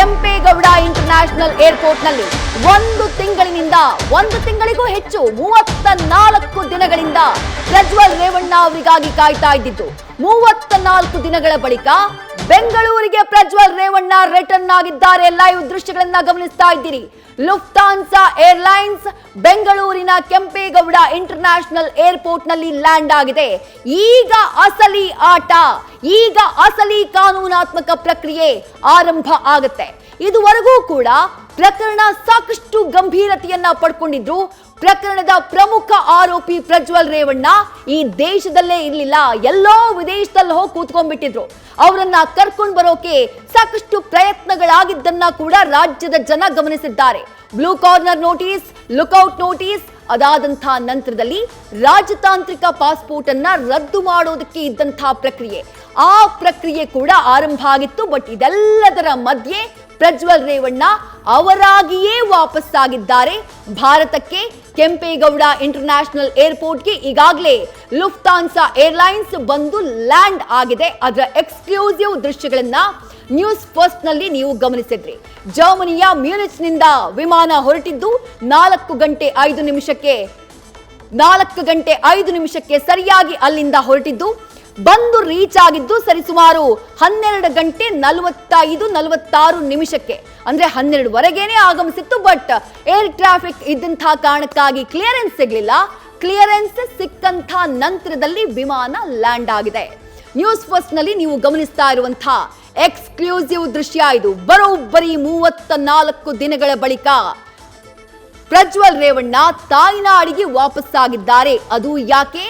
Kempegowda international ಏರ್ಪೋರ್ಟ್ನಲ್ಲಿ ಒಂದು ತಿಂಗಳಿಗೂ ಹೆಚ್ಚು 34 ದಿನಗಳಿಂದ ಪ್ರಜ್ವಲ್ ರೇವಣ್ಣ ಅವರಿಗಾಗಿ ಕಾಯ್ತಾ ಇದ್ದಿದ್ದು 34 ದಿನಗಳ ಬಳಿಕ ಬೆಂಗಳೂರಿಗೆ ಪ್ರಜ್ವಲ್ ರೇವಣ್ಣ ರಿಟರ್ನ್ ಆಗಿದ್ದಾರೆ. ಲೈವ್ ದೃಶ್ಯಗಳನ್ನ ಗಮನಿಸ್ತಾ ಇದ್ದೀರಿ. ಲುಫ್ತಾನ್ಸಾ ಏರ್ಲೈನ್ಸ್ ಬೆಂಗಳೂರಿನ ಕೆಂಪೇಗೌಡ ಇಂಟರ್ನ್ಯಾಷನಲ್ ಏರ್ಪೋರ್ಟ್ ನಲ್ಲಿ ಲ್ಯಾಂಡ್ ಆಗಿದೆ. ಈಗ ಅಸಲಿ ಆಟ, ಈಗ ಅಸಲಿ ಕಾನೂನಾತ್ಮಕ ಪ್ರಕ್ರಿಯೆ ಆರಂಭ ಆಗುತ್ತೆ. ಇದುವರೆಗೂ ಕೂಡ ಪ್ರಕರಣ ಸಾಕಷ್ಟು ಗಂಭೀರತೆಯನ್ನ ಪಡ್ಕೊಂಡಿದ್ರು. ಪ್ರಕರಣದ ಪ್ರಮುಖ ಆರೋಪಿ ಪ್ರಜ್ವಲ್ ರೇವಣ್ಣ ಈ ದೇಶದಲ್ಲೇ ಇರಲಿಲ್ಲ, ಎಲ್ಲೋ ವಿದೇಶದಲ್ಲಿ ಹೋಗಿ ಕೂತ್ಕೊಂಡ್ಬಿಟ್ಟಿದ್ರು. ಅವರನ್ನ ಕರ್ಕೊಂಡು ಬರೋಕೆ ಸಾಕಷ್ಟು ಪ್ರಯತ್ನಗಳಾಗಿದ್ದನ್ನ ಕೂಡ ರಾಜ್ಯದ ಜನ ಗಮನಿಸಿದ್ದಾರೆ. Blue corner notice, lookout notice, ಅದಾದಂತಹ ನಂತರದಲ್ಲಿ ರಾಜತಾಂತ್ರಿಕ ಪಾಸ್ಪೋರ್ಟ್ ಅನ್ನ ರದ್ದು ಮಾಡೋದಕ್ಕೆ ಇದ್ದಂತಹ ಪ್ರಕ್ರಿಯೆ, ಆ ಪ್ರಕ್ರಿಯೆ ಕೂಡ ಆರಂಭ ಆಗಿತ್ತು. ಬಟ್ ಇದೆಲ್ಲದರ ಮಧ್ಯೆ ಪ್ರಜ್ವಲ್ ರೇವಣ್ಣ ಅವರಾಗಿಯೇ ವಾಪಸ್ಸಾಗಿದ್ದಾರೆ ಭಾರತಕ್ಕೆ. ಕೆಂಪೇಗೌಡ ಇಂಟರ್ನ್ಯಾಷನಲ್ ಏರ್ಪೋರ್ಟ್ಗೆ ಈಗಾಗಲೇ ಲುಫ್ತಾನ್ಸಾ ಏರ್ಲೈನ್ಸ್ ಬಂದು ಲ್ಯಾಂಡ್ ಆಗಿದೆ. ಅದರ ಎಕ್ಸ್ಕ್ಲೂಸಿವ್ ದೃಶ್ಯಗಳನ್ನ ನ್ಯೂಸ್ ಫಸ್ಟ್ ನಲ್ಲಿ ನೀವು ಗಮನಿಸಿದ್ರಿ. ಜರ್ಮನಿಯ ಮ್ಯೂನಿಚ್ನಿಂದ ವಿಮಾನ ಹೊರಟಿದ್ದು 4 ಗಂಟೆ 5 ನಿಮಿಷಕ್ಕೆ ಸರಿಯಾಗಿ ಅಲ್ಲಿಂದ ಹೊರಟಿದ್ದು, ಬಂದು ರೀಚ್ ಆಗಿದ್ದು ಸರಿಸುಮಾರು 12 ಗಂಟೆ 46 ನಿಮಿಷಕ್ಕೆ, ಅಂದ್ರೆ 12ವರೆಗೇನೆ ಆಗಮಿಸಿತ್ತು. ಬಟ್ ಏರ್ ಟ್ರಾಫಿಕ್ ಇದ್ದಂತಹ ಕಾರಣಕ್ಕಾಗಿ ಕ್ಲಿಯರೆನ್ಸ್ ಸಿಗಲಿಲ್ಲ. ಕ್ಲಿಯರೆನ್ಸ್ ಸಿಕ್ಕಂತ ನಂತರದಲ್ಲಿ ವಿಮಾನ ಲ್ಯಾಂಡ್ ಆಗಿದೆ. ನ್ಯೂಸ್ ಫಸ್ಟ್ ನಲ್ಲಿ ನೀವು ಗಮನಿಸ್ತಾ ಇರುವಂತಹ ಎಕ್ಸ್ಕ್ಲೂಸಿವ್ ದೃಶ್ಯ ಇದು. ಬರೋಬ್ಬರಿ 34 ದಿನಗಳ ಬಳಿಕ ಪ್ರಜ್ವಲ್ ರೇವಣ್ಣ ತಾಯ್ನಾಡಿಗೆ ವಾಪಸ್ಸಾಗಿದ್ದಾರೆ. ಅದು ಯಾಕೆ?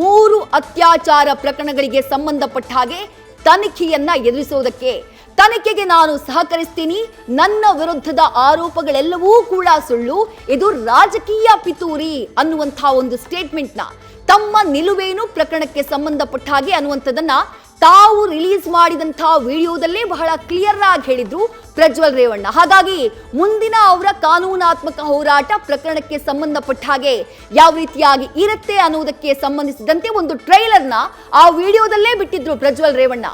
3 ಅತ್ಯಾಚಾರ ಪ್ರಕರಣಗಳಿಗೆ ಸಂಬಂಧಪಟ್ಟ ಹಾಗೆ ತನಿಖೆಯನ್ನ ಎದುರಿಸೋದಕ್ಕೆ. ತನಿಖೆಗೆ ನಾನು ಸಹಕರಿಸ್ತೀನಿ, ನನ್ನ ವಿರುದ್ಧದ ಆರೋಪಗಳೆಲ್ಲವೂ ಕೂಡ ಸುಳ್ಳು, ಇದು ರಾಜಕೀಯ ಪಿತೂರಿ ಅನ್ನುವಂತಹ ಒಂದು ಸ್ಟೇಟ್ಮೆಂಟ್ ನ, ತಮ್ಮ ನಿಲುವೇನು ಪ್ರಕರಣಕ್ಕೆ ಸಂಬಂಧಪಟ್ಟ ಹಾಗೆ ಅನ್ನುವಂಥದ್ದನ್ನ ತಾವು ರಿಲೀಸ್ ಮಾಡಿದಂತಹ ವಿಡಿಯೋದಲ್ಲೇ ಬಹಳ ಕ್ಲಿಯರ್ ಆಗಿ ಹೇಳಿದ್ರು ಪ್ರಜ್ವಲ್ ರೇವಣ್ಣ. ಹಾಗಾಗಿ ಮುಂದಿನ ಅವರ ಕಾನೂನಾತ್ಮಕ ಹೋರಾಟ ಪ್ರಕರಣಕ್ಕೆ ಸಂಬಂಧಪಟ್ಟ ಹಾಗೆ ಯಾವ ರೀತಿಯಾಗಿ ಇರುತ್ತೆ ಅನ್ನೋದಕ್ಕೆ ಸಂಬಂಧಿಸಿದಂತೆ ಒಂದು ಟ್ರೈಲರ್ನ ಆ ವಿಡಿಯೋದಲ್ಲೇ ಬಿಟ್ಟಿದ್ರು ಪ್ರಜ್ವಲ್ ರೇವಣ್ಣ.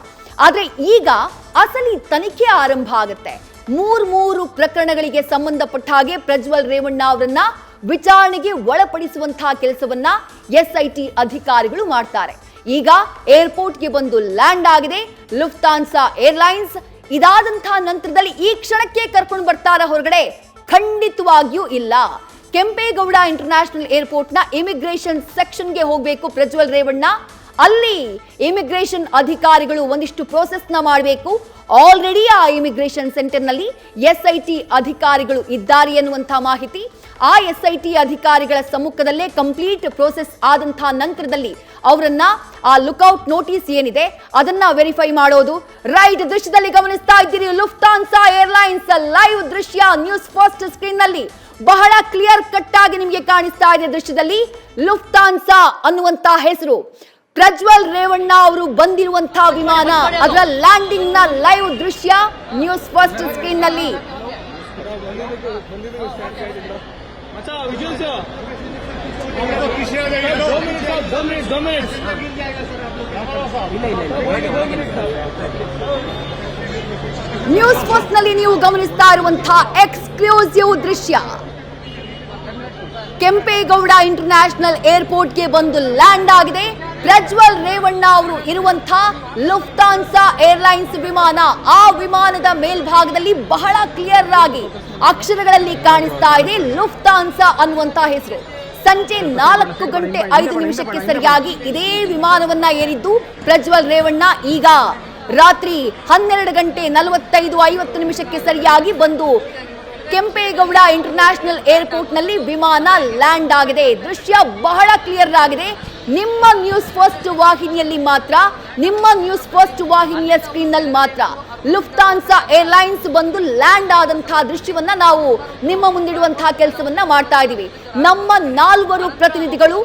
ಆದ್ರೆ ಈಗ ಅಸಲಿ ತನಿಖೆ ಆರಂಭ ಆಗುತ್ತೆ. 3 ಪ್ರಕರಣಗಳಿಗೆ ಸಂಬಂಧಪಟ್ಟ ಹಾಗೆ ಪ್ರಜ್ವಲ್ ರೇವಣ್ಣ ಅವರನ್ನ ವಿಚಾರಣೆಗೆ ಒಳಪಡಿಸುವಂತಹ ಕೆಲಸವನ್ನ SIT ಅಧಿಕಾರಿಗಳು ಮಾಡ್ತಾರೆ. ಈಗ ಏರ್ಪೋರ್ಟ್ಗೆ ಬಂದು ಲ್ಯಾಂಡ್ ಆಗಿದೆ ಲುಫ್ತಾನ್ಸಾ ಏರ್ಲೈನ್ಸ್. ಇದಾದಂತಹ ನಂತರದಲ್ಲಿ ಈ ಕ್ಷಣಕ್ಕೆ ಕರ್ಕೊಂಡು ಬರ್ತಾರ ಹೊರಗಡೆ? ಖಂಡಿತವಾಗಿಯೂ ಇಲ್ಲ. ಕೆಂಪೇಗೌಡ ಇಂಟರ್ನ್ಯಾಷನಲ್ ಏರ್ಪೋರ್ಟ್ ನ ಇಮಿಗ್ರೇಷನ್ ಸೆಕ್ಷನ್ಗೆ ಹೋಗಬೇಕು ಪ್ರಜ್ವಲ್ ರೇವಣ್ಣ. ಅಲ್ಲಿ ಇಮಿಗ್ರೇಷನ್ ಅಧಿಕಾರಿಗಳು ಒಂದಿಷ್ಟು ಪ್ರೋಸೆಸ್ ನ ಮಾಡಬೇಕು. ಆಲ್ರೆಡಿ ಆ ಇಮಿಗ್ರೇಷನ್ ಸೆಂಟರ್ ನಲ್ಲಿ SIT ಅಧಿಕಾರಿಗಳು ಇದ್ದಾರೆ ಎನ್ನುವಂತಹ ಮಾಹಿತಿ. ಆ SIT ಅಧಿಕಾರಿಗಳ ಸಮ್ಮುಖದಲ್ಲೇ ಕಂಪ್ಲೀಟ್ ಪ್ರೋಸೆಸ್ ಆದಂತಹ ನಂತರದಲ್ಲಿ ಅವರನ್ನ ಆ ಲುಕ್ಔಟ್ ನೋಟಿಸ್ ಏನಿದೆ ಅದನ್ನ ವೆರಿಫೈ ಮಾಡೋದು. ರೈಟ್, ದೃಶ್ಯದಲ್ಲಿ ಗಮನಿಸ್ತಾ ಇದ್ದೀರಿ ಲುಫ್ತಾನ್ಸಾ ಏರ್ಲೈನ್ಸ್ ಲೈವ್ ದೃಶ್ಯ ನ್ಯೂಸ್ ಫಸ್ಟ್ ಸ್ಕ್ರೀನ್ ನಲ್ಲಿ ಬಹಳ ಕ್ಲಿಯರ್ ಕಟ್ ಆಗಿ ನಿಮಗೆ ಕಾಣಿಸ್ತಾ ಇದೆ. ದೃಶ್ಯದಲ್ಲಿ ಲುಫ್ತಾನ್ಸಾ ಅನ್ನುವಂತ ಹೆಸರು, ಪ್ರಜ್ವಲ್ ರೇವಣ್ಣ ಅವರು ಬಂದಿರುವಂತಹ ವಿಮಾನ, ಅದರ ಲ್ಯಾಂಡಿಂಗ್ ನ ಲೈವ್ ದೃಶ್ಯ ನ್ಯೂಸ್ ಫಸ್ಟ್ ಸ್ಕ್ರೀನ್ ನಲ್ಲಿ. ನ್ಯೂಸ್ ಫಸ್ಟ್ ನಲ್ಲಿ ನೀವು ಗಮನಿಸ್ತಾ ಇರುವಂತಹ ಎಕ್ಸ್ಕ್ಲೂಸಿವ್ ದೃಶ್ಯ, ಕೆಂಪೇಗೌಡ ಇಂಟರ್ನ್ಯಾಷನಲ್ ಏರ್ಪೋರ್ಟ್ಗೆ ಬಂದು ಲ್ಯಾಂಡ್ ಆಗಿದೆ ಪ್ರಜ್ವಲ್ ರೇವಣ್ಣ ಅವರು ಇರುವಂತಹ ಲುಫ್ತಾನ್ಸಾ ಏರ್ಲೈನ್ಸ್ ವಿಮಾನ. ಆ ವಿಮಾನದ ಮೇಲ್ಭಾಗದಲ್ಲಿ ಬಹಳ ಕ್ಲಿಯರ್ ಆಗಿ ಅಕ್ಷರಗಳಲ್ಲಿ ಕಾಣಿಸ್ತಾ ಇದೆ ಲುಫ್ತಾನ್ಸಾ ಅನ್ನುವಂತಹ ಹೆಸರು. ಸಂಜೆ 4 ಗಂಟೆ 5 ನಿಮಿಷಕ್ಕೆ ಸರಿಯಾಗಿ ಇದೇ ವಿಮಾನವನ್ನ ಏರಿದ್ದು ಪ್ರಜ್ವಲ್ ರೇವಣ್ಣ. ಈಗ ರಾತ್ರಿ 12 ಗಂಟೆ 45-50 ನಿಮಿಷಕ್ಕೆ ಸರಿಯಾಗಿ ಬಂದು ಕೆಂಪೇಗೌಡ ಇಂಟರ್ನ್ಯಾಷನಲ್ ಏರ್ಪೋರ್ಟ್ ನಲ್ಲಿ ವಿಮಾನ ಲ್ಯಾಂಡ್ ಆಗಿದೆ. ದೃಶ್ಯ ಬಹಳ ಕ್ಲಿಯರ್ ಆಗಿದೆ. ನಿಮ್ಮ ನ್ಯೂಸ್ ಫಸ್ಟ್ ವಾಹಿನಿಯಲ್ಲಿ ಮಾತ್ರ, ನಿಮ್ಮ ನ್ಯೂಸ್ ಫಸ್ಟ್ ವಾಹಿನಿಯ ಸ್ಕ್ರೀನ್ ನಲ್ಲಿ ಮಾತ್ರ ಲುಫ್ತಾನ್ಸಾ ಏರ್ಲೈನ್ಸ್ ಬಂದು ಲ್ಯಾಂಡ್ ಆದಂತಹ ದೃಶ್ಯವನ್ನ ನಾವು ನಿಮ್ಮ ಮುಂದಿಡುವಂತಹ ಕೆಲಸವನ್ನ ಮಾಡ್ತಾ ಇದ್ದೀವಿ. ನಮ್ಮ 4 ಪ್ರತಿನಿಧಿಗಳು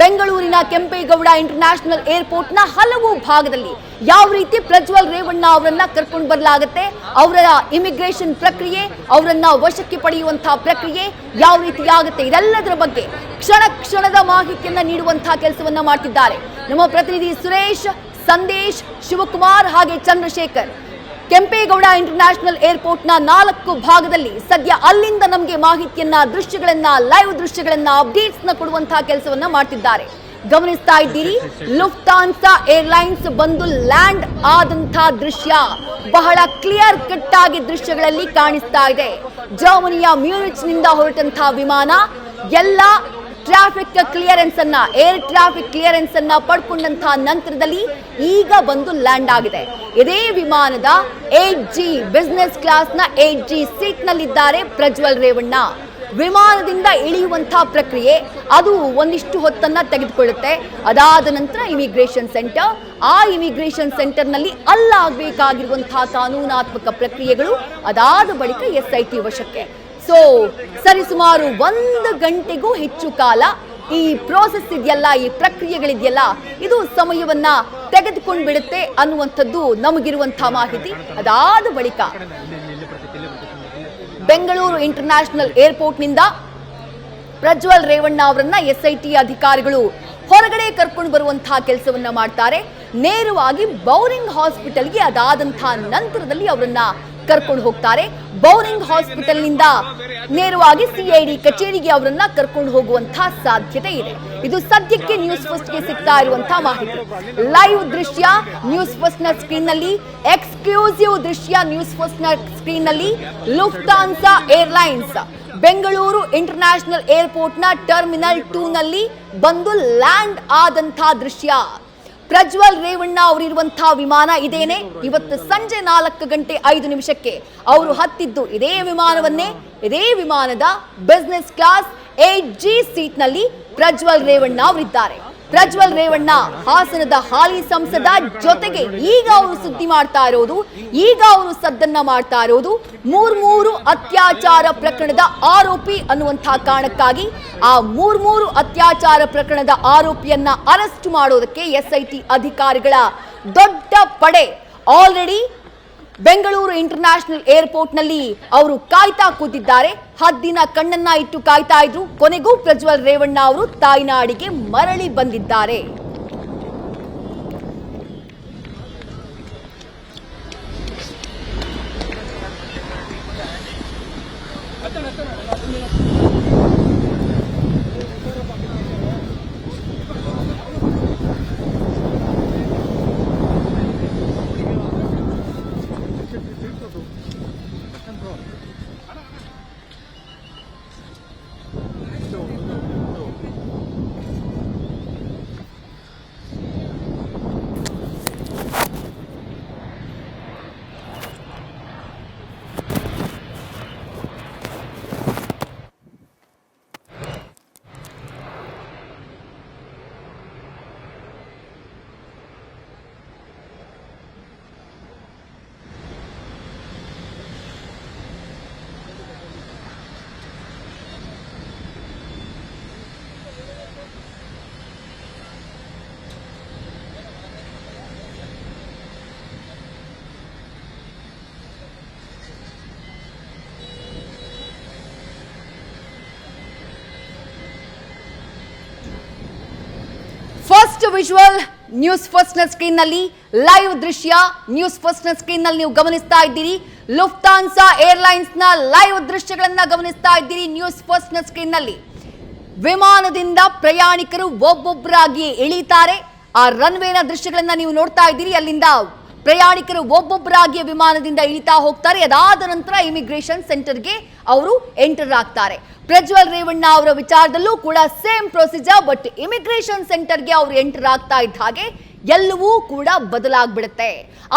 ಬೆಂಗಳೂರಿನ ಕೆಂಪೇಗೌಡ ಇಂಟರ್ನ್ಯಾಷನಲ್ ಏರ್ಪೋರ್ಟ್ ನ ಹಲವು ಭಾಗದಲ್ಲಿ ಯಾವ ರೀತಿ ಪ್ರಜ್ವಲ್ ರೇವಣ್ಣ ಅವರನ್ನ ಕರ್ಕೊಂಡು ಬರಲಾಗುತ್ತೆ, ಅವರ ಇಮಿಗ್ರೇಷನ್ ಪ್ರಕ್ರಿಯೆ, ಅವರನ್ನ ವಶಕ್ಕೆ ಪಡೆಯುವಂತಹ ಪ್ರಕ್ರಿಯೆ ಯಾವ ರೀತಿ ಆಗುತ್ತೆ, ಇದೆಲ್ಲದರ ಬಗ್ಗೆ ಕ್ಷಣ ಕ್ಷಣದ ಮಾಹಿತಿಯನ್ನ ನೀಡುವಂತಹ ಕೆಲಸವನ್ನ ಮಾಡ್ತಿದ್ದಾರೆ ನಮ್ಮ ಪ್ರತಿನಿಧಿ ಸುರೇಶ್, ಸಂದೇಶ್, ಶಿವಕುಮಾರ್ ಹಾಗೆ ಚಂದ್ರಶೇಖರ್. ಕೆಂಪೇಗೌಡ ಇಂಟರ್ನ್ಯಾಷನಲ್ ಏರ್ಪೋರ್ಟ್ನ 4 ಭಾಗದಲ್ಲಿ ಸದ್ಯ ಅಲ್ಲಿಂದ ನಮಗೆ ಮಾಹಿತಿಯನ್ನ, ದೃಶ್ಯಗಳನ್ನ, ಲೈವ್ ದೃಶ್ಯಗಳನ್ನ, ಅಪ್ಡೇಟ್ಸ್ನ ಕೊಡುವಂತಹ ಕೆಲಸವನ್ನ ಮಾಡ್ತಿದ್ದಾರೆ. ಗಮನಿಸ್ತಾ ಇದ್ದೀರಿ, ಲುಫ್ತಾನ್ಸಾ ಏರ್ಲೈನ್ಸ್ ಬಂದು ಲ್ಯಾಂಡ್ ಆದಂತಹ ದೃಶ್ಯ ಬಹಳ ಕ್ಲಿಯರ್ ಕಟ್ ಆಗಿ ದೃಶ್ಯಗಳಲ್ಲಿ ಕಾಣಿಸ್ತಾ ಇದೆ. ಜರ್ಮನಿಯ ಮ್ಯೂನಿಚ್ ನಿಂದ ಹೊರಟಂತಹ ವಿಮಾನ ಎಲ್ಲ ಟ್ರಾಫಿಕ್ ಕ್ಲಿಯರೆನ್ಸ್ ಅನ್ನ, ಏರ್ ಟ್ರಾಫಿಕ್ ಕ್ಲಿಯರೆನ್ಸ್ ಅನ್ನ ಪಡ್ಕೊಂಡಂತಹ ನಂತರದಲ್ಲಿ ಈಗ ಬಂದು ಲ್ಯಾಂಡ್ ಆಗಿದೆ. ಇದೇ ವಿಮಾನದ 8G ಬಿಸಿನೆಸ್ ಕ್ಲಾಸ್ ನ 8G ಸೀಟ್ ನಲ್ಲಿದ್ದಾರೆ ಪ್ರಜ್ವಲ್ ರೇವಣ್ಣ. ವಿಮಾನದಿಂದ ಇಳಿಯುವಂತಹ ಪ್ರಕ್ರಿಯೆ ಅದು ಒಂದಿಷ್ಟು ಹೊತ್ತನ್ನ ತೆಗೆದುಕೊಳ್ಳುತ್ತೆ. ಅದಾದ ನಂತರ ಇಮಿಗ್ರೇಷನ್ ಸೆಂಟರ್, ಆ ಇಮಿಗ್ರೇಷನ್ ಸೆಂಟರ್ ನಲ್ಲಿ ಅಲ್ಲಾಗಬೇಕಾಗಿರುವಂತಹ ಕಾನೂನಾತ್ಮಕ ಪ್ರಕ್ರಿಯೆಗಳು, ಅದಾದ ಬಳಿಕ SIT ವಶಕ್ಕೆ. ಸೊ ಸರಿಸುಮಾರು 1 ಗಂಟೆಗೂ ಹೆಚ್ಚು ಕಾಲ ಈ ಪ್ರೋಸೆಸ್ ಇದೆಯಲ್ಲ, ಈ ಪ್ರಕ್ರಿಯೆಗಳಿದೆಯಲ್ಲ, ಇದು ಸಮಯವನ್ನ ತೆಗೆದುಕೊಂಡು ಬಿಡುತ್ತೆ ಅನ್ನುವಂಥದ್ದು ನಮಗಿರುವಂತಹ ಮಾಹಿತಿ. ಅದಾದ ಬಳಿಕ ಬೆಂಗಳೂರು ಇಂಟರ್ನ್ಯಾಷನಲ್ ಏರ್ಪೋರ್ಟ್ ನಿಂದ ಪ್ರಜ್ವಲ್ ರೇವಣ್ಣ ಅವರನ್ನ SIT ಅಧಿಕಾರಿಗಳು ಹೊರಗಡೆ ಕರ್ಕೊಂಡು ಬರುವಂತಹ ಕೆಲಸವನ್ನ ಮಾಡ್ತಾರೆ. ನೇರವಾಗಿ ಬೌರಿಂಗ್ ಹಾಸ್ಪಿಟಲ್ಗೆ ಅದಾದಂತಹ ನಂತರದಲ್ಲಿ ಅವರನ್ನ ಕರ್ಕೊಂಡು ಹೋಗ್ತಾರೆ. ಬೌರಿಂಗ್ ಹಾಸ್ಪಿಟಲ್ ನಿಂದ ನೇರವಾಗಿ CID ಕಚೇರಿಗೆ ಅವರನ್ನ ಕರ್ಕೊಂಡು ಹೋಗುವಂತಹ ಸಾಧ್ಯತೆ ಇದೆ. ಇದು ಸದ್ಯಕ್ಕೆ ನ್ಯೂಸ್ ಫಸ್ಟ್ ಗೆ ಸಿಗ್ತಾ ಇರುವಂತಹ ಮಾಹಿತಿ. ಲೈವ್ ದೃಶ್ಯ ನ್ಯೂಸ್ ಫಸ್ಟ್ ನ ಸ್ಕ್ರೀನ್ ನಲ್ಲಿ, ಎಕ್ಸ್ಕ್ಲೂಸಿವ್ ದೃಶ್ಯ ನ್ಯೂಸ್ ಫಸ್ಟ್ ನ ಸ್ಕ್ರೀನ್ ನಲ್ಲಿ. Lufthansa airlines Bengaluru international airport ನ ಟರ್ಮಿನಲ್ 2 ನಲ್ಲಿ ಬಂದು ಲ್ಯಾಂಡ್ ಆದಂತಹ ದೃಶ್ಯ. ಪ್ರಜ್ವಲ್ ರೇವಣ್ಣ ಅವರಿರುವಂತಹ ವಿಮಾನ ಇದೇನೆ. ಇವತ್ತು ಸಂಜೆ 4:05 ಅವರು ಹತ್ತಿದ್ದು ಇದೇ ವಿಮಾನವನ್ನೇ. ಇದೇ ವಿಮಾನದ ಬಿಸಿನೆಸ್ ಕ್ಲಾಸ್ 8G ಸೀಟ್ ನಲ್ಲಿ ಪ್ರಜ್ವಲ್ ರೇವಣ್ಣ ಅವರಿದ್ದಾರೆ. ಪ್ರಜ್ವಲ್ ರೇವಣ್ಣ ಹಾಸನದ ಹಾಲಿ ಸಂಸದ, ಜೊತೆಗೆ ಈಗ ಅವರು ಸುದ್ದಿ ಮಾಡ್ತಾ ಇರೋದು, ಈಗ ಅವರು ಸದ್ದನ್ನ ಮಾಡ್ತಾ ಇರೋದು 3 ಅತ್ಯಾಚಾರ ಪ್ರಕರಣದ ಆರೋಪಿ ಅನ್ನುವಂತಹ ಕಾರಣಕ್ಕಾಗಿ. ಆ 3 ಅತ್ಯಾಚಾರ ಪ್ರಕರಣದ ಆರೋಪಿಯನ್ನ ಅರೆಸ್ಟ್ ಮಾಡೋದಕ್ಕೆ SIT ಅಧಿಕಾರಿಗಳ ದೊಡ್ಡ ಪಡೆ ಆಲ್ರೆಡಿ ಬೆಂಗಳೂರು ಇಂಟರ್ನ್ಯಾಷನಲ್ ಏರ್ಪೋರ್ಟ್ ನಲ್ಲಿ ಅವರು ಕಾಯ್ತಾ ಕೂತಿದ್ದಾರೆ. ಹದ್ದಿನ ಕಣ್ಣನ್ನ ಇಟ್ಟು ಕಾಯ್ತಾ ಇದ್ರು. ಕೊನೆಗೂ ಪ್ರಜ್ವಲ್ ರೇವಣ್ಣ ಅವರು ತಾಯ್ನಾಡಿಗೆ ಮರಳಿ ಬಂದಿದ್ದಾರೆ. ಫಸ್ಟ್ ವಿಜುವಲ್ ನ್ಯೂಸ್ ಫಸ್ಟ್ ನ ಸ್ಕ್ರೀನ್ ನಲ್ಲಿ, ಲೈವ್ ದೃಶ್ಯ ನ್ಯೂಸ್ ಫಸ್ಟ್ ನ ಸ್ಕ್ರೀನ್ ನಲ್ಲಿ ನೀವು ಗಮನಿಸ್ತಾ ಇದ್ದೀರಿ. ಲುಫ್ತಾನ್ಸಾ ಏರ್ಲೈನ್ಸ್ ನ ಲೈವ್ ದೃಶ್ಯಗಳನ್ನ ಗಮನಿಸ್ತಾ ಇದ್ದೀರಿ ನ್ಯೂಸ್ ಫಸ್ಟ್ ನ ಸ್ಕ್ರೀನ್ ನಲ್ಲಿ. ವಿಮಾನದಿಂದ ಪ್ರಯಾಣಿಕರು ಒಬ್ಬೊಬ್ಬರಾಗಿ ಇಳಿತಾರೆ. ಆ ರನ್ವೇನ ದೃಶ್ಯಗಳನ್ನ ನೀವು ನೋಡ್ತಾ ಇದ್ದೀರಿ. ಅಲ್ಲಿಂದ ಪ್ರಯಾಣಿಕರು ಒಬ್ಬೊಬ್ಬರಾಗಿ ವಿಮಾನದಿಂದ ಇಳಿತಾ ಹೋಗ್ತಾರೆ. ಅದಾದ ನಂತರ ಇಮಿಗ್ರೇಷನ್ ಸೆಂಟರ್ಗೆ ಅವರು ಎಂಟರ್ ಆಗ್ತಾರೆ. ಪ್ರಜ್ವಲ್ ರೇವಣ್ಣ ಅವರ ವಿಚಾರದಲ್ಲೂ ಕೂಡ ಸೇಮ್ ಪ್ರೊಸೀಜರ್. ಬಟ್ ಇಮಿಗ್ರೇಷನ್ ಸೆಂಟರ್ಗೆ ಅವರು ಎಂಟರ್ ಆಗ್ತಾ ಇದ್ದ ಹಾಗೆ ಎಲ್ಲವೂ ಕೂಡ ಬದಲಾಗ್ಬಿಡುತ್ತೆ.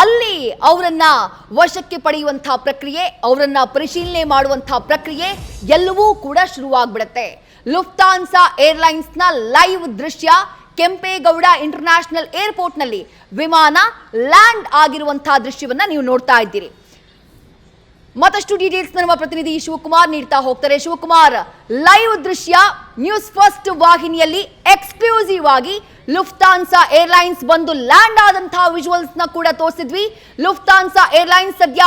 ಅಲ್ಲಿ ಅವರನ್ನ ವಶಕ್ಕೆ ಪಡೆಯುವಂತಹ ಪ್ರಕ್ರಿಯೆ, ಅವರನ್ನ ಪರಿಶೀಲನೆ ಮಾಡುವಂತಹ ಪ್ರಕ್ರಿಯೆ ಎಲ್ಲವೂ ಕೂಡ ಶುರುವಾಗ್ಬಿಡುತ್ತೆ. ಲುಫ್ತಾನ್ಸಾ ಏರ್ಲೈನ್ಸ್ ನ ಲೈವ್ ದೃಶ್ಯ, ಕೆಂಪೇಗೌಡ ಇಂಟರ್ನ್ಯಾಷನಲ್ ಏರ್ಪೋರ್ಟ್ ನಲ್ಲಿ ವಿಮಾನ ಲ್ಯಾಂಡ್ ಆಗಿರುವಂತಹ ದೃಶ್ಯವನ್ನ ನೀವು ನೋಡ್ತಾ ಇದ್ದೀರಿ. ಮತ್ತಷ್ಟು ಡೀಟೇಲ್ಸ್ ನಮ್ಮ ಪ್ರತಿನಿಧಿ ಶಿವಕುಮಾರ್ ನೀಡ್ತಾ ಹೋಗ್ತಾರೆ. ಶಿವಕುಮಾರ್, ಲೈವ್ ದೃಶ್ಯ ನ್ಯೂಸ್ ಫಸ್ಟ್ ವಾಹಿನಿಯಲ್ಲಿ ಎಕ್ಸ್ಕ್ಲೂಸಿವ್ ಆಗಿ ಲುಫ್ತಾನ್ಸಾ ಏರ್ಲೈನ್ಸ್ ಬಂದು ಲ್ಯಾಂಡ್ ಆದಂತಹ ವಿಜುವಲ್ಸ್ ನ ಕೂಡ ತೋರಿಸಿದ್ವಿ. ಲುಫ್ತಾನ್ಸಾ ಏರ್ಲೈನ್ಸ್ ಸದ್ಯ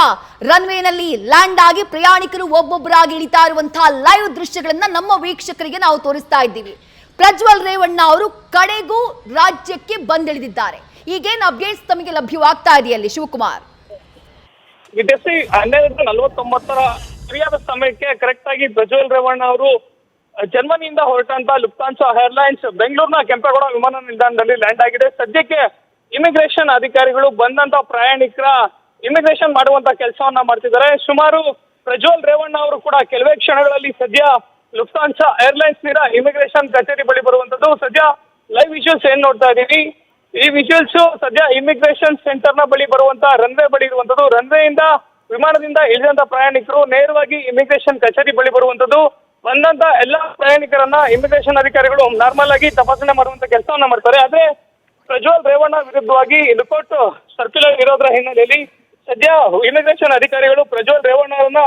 ರನ್ವೇನಲ್ಲಿ ಲ್ಯಾಂಡ್ ಆಗಿ ಪ್ರಯಾಣಿಕರು ಒಬ್ಬೊಬ್ಬರಾಗಿ ಇಳಿತಾ ಇರುವಂತಹ ಲೈವ್ ದೃಶ್ಯಗಳನ್ನ ನಮ್ಮ ವೀಕ್ಷಕರಿಗೆ ನಾವು ತೋರಿಸ್ತಾ ಇದ್ದೀವಿ. ಪ್ರಜ್ವಲ್ ರೇವಣ್ಣ ಅವರು ಕಡೆಗೂ ರಾಜ್ಯಕ್ಕೆ ಬಂದಿಳಿದಿದ್ದಾರೆ. ಈಗೇನು ಅಪ್ಡೇಟ್ಸ್ ತಮಗೆ ಲಭ್ಯವಾಗ್ತಾ ಇದೆಯಲ್ಲಿ ಶಿವಕುಮಾರ್? ವಿದೇಶಿ 12:49 ಸರಿಯಾದ ಸಮಯಕ್ಕೆ ಕರೆಕ್ಟ್ ಆಗಿ ಪ್ರಜ್ವಲ್ ರೇವಣ್ಣ ಅವರು ಜರ್ಮನಿಯಿಂದ ಹೊರಟಂತ ಲುಫ್ತಾನ್ಸಾ ಏರ್ಲೈನ್ಸ್ ಬೆಂಗಳೂರಿನ ಕೆಂಪೇಗೌಡ ವಿಮಾನ ನಿಲ್ದಾಣದಲ್ಲಿ ಲ್ಯಾಂಡ್ ಆಗಿದೆ. ಸದ್ಯಕ್ಕೆ ಇಮಿಗ್ರೇಷನ್ ಅಧಿಕಾರಿಗಳು ಬಂದಂತ ಪ್ರಯಾಣಿಕರ ಇಮಿಗ್ರೇಷನ್ ಮಾಡುವಂತ ಕೆಲಸವನ್ನ ಮಾಡ್ತಿದ್ದಾರೆ. ಸುಮಾರು ಪ್ರಜ್ವಲ್ ರೇವಣ್ಣ ಅವರು ಕೂಡ ಕೆಲವೇ ಕ್ಷಣಗಳಲ್ಲಿ ಸದ್ಯ ಲುಫ್ತಾನ್ಸಾ ಏರ್ಲೈನ್ಸ್ ಇಮಿಗ್ರೇಷನ್ ಕಚೇರಿ ಬಳಿ ಬರುವಂತದ್ದು. ಸದ್ಯ ಲೈವ್ ವಿಜುವಲ್ಸ್ ಏನ್ ನೋಡ್ತಾ ಇದೀವಿ, ಈ ವಿಜುವಲ್ಸ್ ಸದ್ಯ ಇಮಿಗ್ರೇಷನ್ ಸೆಂಟರ್ ನ ಬಳಿ ಬರುವಂತ ರನ್ವೇ ಬಳಿ ಇರುವಂತದ್ದು. ರನ್ವೇಯಿಂದ ವಿಮಾನದಿಂದ ಇಳಿದಂತ ಪ್ರಯಾಣಿಕರು ನೇರವಾಗಿ ಇಮಿಗ್ರೇಷನ್ ಕಚೇರಿ ಬಳಿ ಬರುವಂತದ್ದು. ಬಂದಂತ ಎಲ್ಲಾ ಪ್ರಯಾಣಿಕರನ್ನ ಇಮಿಗ್ರೇಷನ್ ಅಧಿಕಾರಿಗಳು ನಾರ್ಮಲ್ ಆಗಿ ತಪಾಸಣೆ ಮಾಡುವಂತ ಕೆಲಸವನ್ನ ಮಾಡ್ತಾರೆ. ಆದ್ರೆ ಪ್ರಜ್ವಲ್ ರೇವಣ್ಣ ವಿರುದ್ಧವಾಗಿ ಲುಕೌಟ್ ಸರ್ಕ್ಯುಲರ್ ಇರೋದ್ರ ಹಿನ್ನೆಲೆಯಲ್ಲಿ ಸದ್ಯ ಇಮಿಗ್ರೇಷನ್ ಅಧಿಕಾರಿಗಳು ಪ್ರಜ್ವಲ್ ರೇವಣ್ಣ ಅವರನ್ನ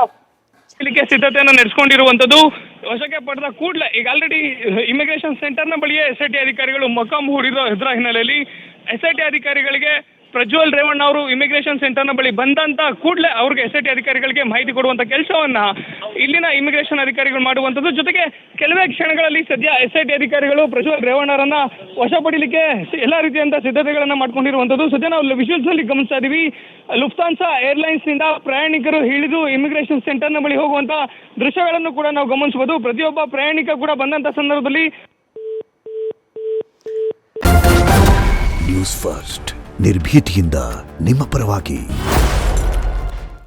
ಸಿದ್ಧತೆಯನ್ನ ನಡೆಸಿಕೊಂಡಿರುವಂತದ್ದು. ವಶಕ್ಕೆ ಪಡೆದ ಕೂಡಲೇ ಈಗ ಆಲ್ರೆಡಿ ಇಮಿಗ್ರೇಷನ್ ಸೆಂಟರ್ ನ ಬಳಿಯೇ SIT ಅಧಿಕಾರಿಗಳು ಮೊಕ್ಕಾಂ ಹೂಡಿರೋ ಇದರ ಹಿನ್ನೆಲೆಯಲ್ಲಿ SIT ಅಧಿಕಾರಿಗಳಿಗೆ ಪ್ರಜ್ವಲ್ ರೇವಣ್ಣ ಅವರು ಇಮಿಗ್ರೇಷನ್ ಸೆಂಟರ್ ನ ಬಳಿ ಬಂದಂತ ಕೂಡಲೇ ಅವ್ರಿಗೆ SIT ಅಧಿಕಾರಿಗಳಿಗೆ ಮಾಹಿತಿ ಕೊಡುವಂತ ಕೆಲಸವನ್ನ ಇಲ್ಲಿನ ಇಮಿಗ್ರೇಷನ್ ಅಧಿಕಾರಿಗಳು ಮಾಡುವಂತದ್ದು. ಜೊತೆಗೆ ಕೆಲವೇ ಕ್ಷಣಗಳಲ್ಲಿ ಸದ್ಯ SIT ಅಧಿಕಾರಿಗಳು ಪ್ರಜ್ವಲ್ ರೇವಣ್ಣ ಅವರನ್ನ ವಶ ಪಡಿಲಿಕ್ಕೆ ಎಲ್ಲಾ ರೀತಿಯಂತ ಸಿದ್ಧತೆಗಳನ್ನ ಮಾಡ್ಕೊಂಡಿರುವಂತದ್ದು. ಸದ್ಯ ನಾವು ವಿಜುವಲ್ಸ್ ಅಲ್ಲಿ ಗಮನಿಸ್ತಾ ಇದೀವಿ, ಲುಫ್ತಾನ್ಸಾ ಏರ್ಲೈನ್ಸ್ ನಿಂದ ಪ್ರಯಾಣಿಕರು ಇಳಿದು ಇಮಿಗ್ರೇಷನ್ ಸೆಂಟರ್ ನ ಬಳಿ ಹೋಗುವಂತ ದೃಶ್ಯಗಳನ್ನು ಕೂಡ ನಾವು ಗಮನಿಸಬಹುದು. ಪ್ರತಿಯೊಬ್ಬ ಪ್ರಯಾಣಿಕ ಕೂಡ ಬಂದಂತ ಸಂದರ್ಭದಲ್ಲಿ ನ್ಯೂಸ್ ಫಸ್ಟ್ ನಿರ್ಭೀತಿಯಿಂದ ನಿಮ್ಮ ಪರವಾಗಿ.